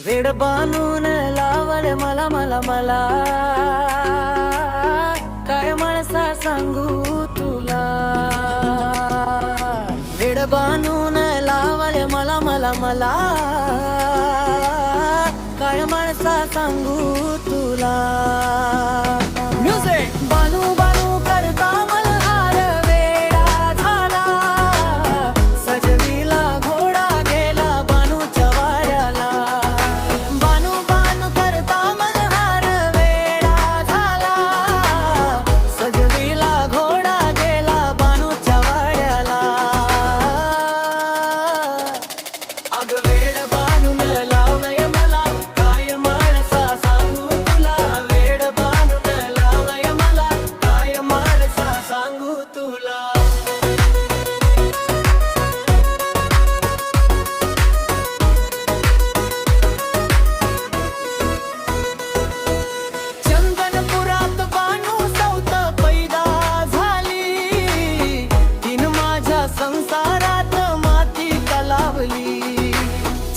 वेड बांधून लावल मला मला मला, काय माणसा सांगू तुला. वेड बांधून लावल मला मला मला, काय माणसा सांगू तुला. म्युझिक. बानू बानू करता मल्हार वेडा झाला, सजविला घोडा गेला बानूच्या वाड्याला. बानू बानू करता मल्हार वेडा झाला, सजविला घोडा गेला बानूच्या वाड्याला. अग वेड बानून लावलंय मला, काय माणसा सांगू तुला. वेड बानून लावलंय मला, काय माणसा सांगू तुला. चंदनपुरात बानू सौत पैदा झाली, तीन माझ्या संसारात माती कलावली.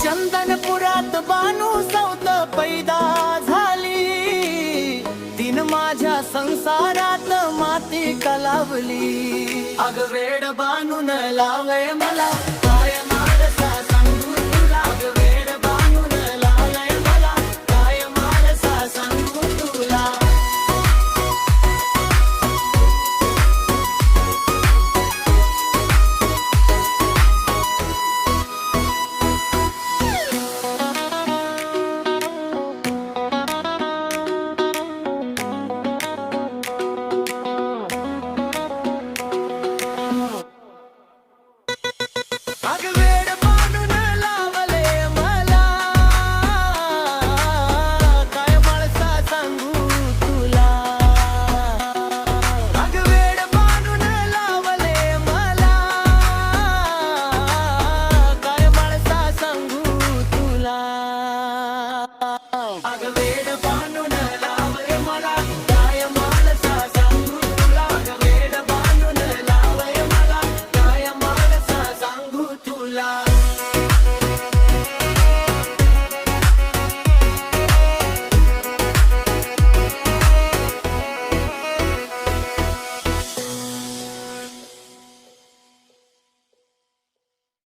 चंदनपुरात बानू सौत पैदा झाली, तीन माझ्या संसारात माती कलावली. अग वेड बानून लावलंय मला,